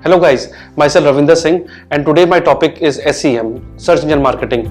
Hello guys, myself Ravinder Singh, and today my topic is SEM, Search Engine Marketing.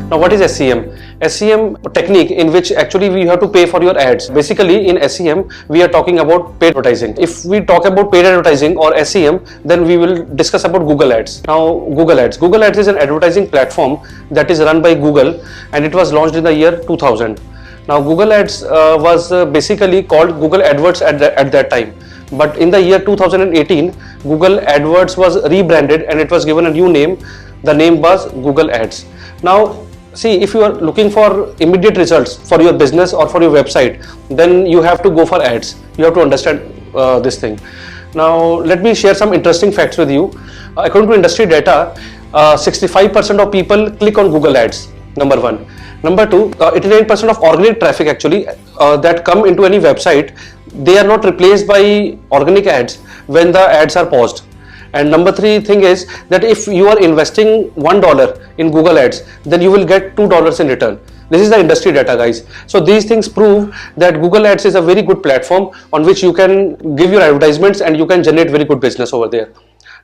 Now what is SEM? SEM technique in which actually we have to pay for your ads. Basically in SEM we are talking about paid advertising. If we talk about paid advertising or SEM, then we will discuss about Google Ads. Now Google Ads. Google Ads is an advertising platform that is run by Google, and it was launched in the year 2000. Now Google Ads was basically called Google AdWords at that time. But in the year 2018, Google AdWords was rebranded and it was given a new name. The name was Google Ads. Now see, if you are looking for immediate results for your business or for your website, then you have to go for ads. You have to understand this thing. Now let me share some interesting facts with you. According to industry data, 65% of people click on Google Ads, number one. Number two, 89% of organic traffic actually that come into any website, they are not replaced by organic ads when the ads are paused. And number three thing is that if you are investing $1 in Google Ads, then you will get $2 in return. This is the industry data, guys. So these things prove that Google Ads is a very good platform on which you can give your advertisements and you can generate very good business over there.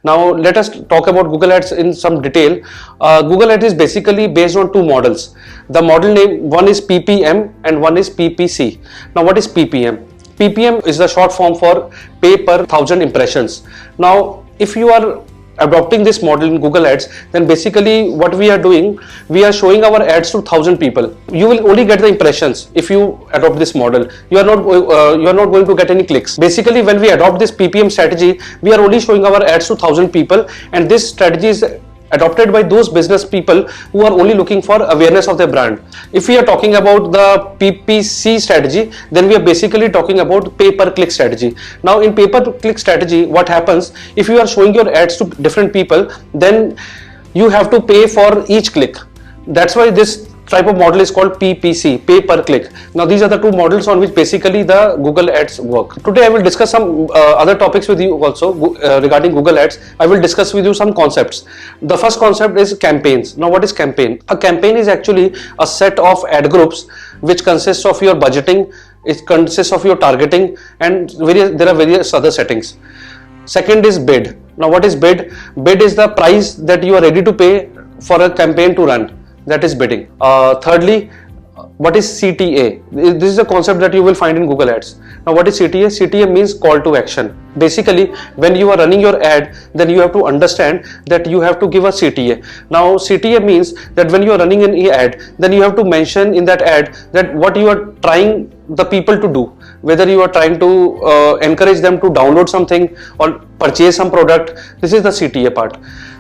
Now let us talk about Google Ads in some detail. Google Ads is basically based on two models. The model name, one is PPM and one is PPC. Now what is PPM? PPM is the short form for pay per 1,000 impressions. Now if you are adopting this model in Google Ads, then basically what we are doing, we are showing our ads to 1,000 people. You will only get the impressions if you adopt this model. You are not going to get any clicks. Basically, when we adopt this PPM strategy, we are only showing our ads to 1,000 people, and this strategy is adopted by those business people who are only looking for awareness of their brand. If we are talking about the PPC strategy, then we are basically talking about pay per click strategy. Now in pay per click strategy, what happens, if you are showing your ads to different people, then you have to pay for each click. That's why this type of model is called PPC, pay per click. Now these are the two models on which basically the Google Ads work. Today I will discuss some other topics with you also regarding Google Ads. I will discuss with you some concepts. The first concept is campaigns. Now what is campaign? A campaign is actually a set of ad groups which consists of your budgeting, it consists of your targeting, and there are various other settings. Second is bid. Now what is bid? Bid is the price that you are ready to pay for a campaign to run. That is bidding. Thirdly, what is CTA? This is a concept that you will find in Google Ads. Now what is CTA? CTA means call to action. Basically, when you are running your ad, then you have to understand that you have to give a CTA. Now CTA means that when you are running an ad, then you have to mention in that ad that what you are trying the people to do, whether you are trying to encourage them to download something or purchase some product. This is the CTA part.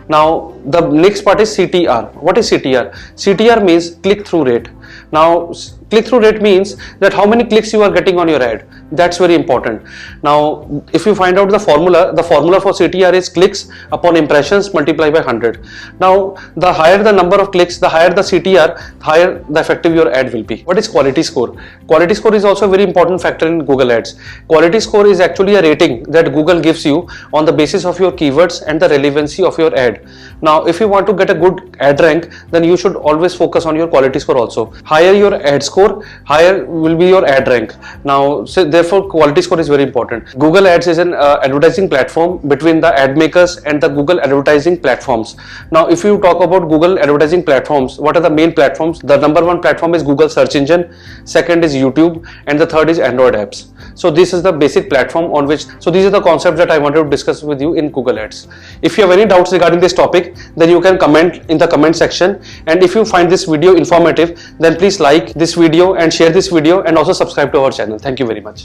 Now the next part is CTR. What is CTR? CTR means click-through rate. Now click-through rate means that how many clicks you are getting on your ad. That's very important. Now if you find out the formula for CTR is clicks upon impressions multiplied by 100. Now the higher the number of clicks, the higher the CTR, higher the effective your ad will be. What is quality score? Quality score is also a very important factor in Google Ads. Quality score is actually a rating that Google gives you on the basis of your keywords and the relevancy of your ad. Now if you want to get a good ad rank, then you should always focus on your quality score also. Higher your ad score, higher will be your ad rank. Now so therefore quality score is very important. Google Ads is an advertising platform between the ad makers and the Google advertising platforms. Now if you talk about Google advertising platforms, what are the main platforms? The number one platform is Google search engine, second is YouTube, and the third is Android apps. So this is the basic platform on which, so these are the concepts that I wanted to discuss with you in Google Ads. If you have any doubts regarding this topic, then you can comment in the comment section, and if you find this video informative, then please like this video and share this video and also subscribe to our channel. Thank you very much.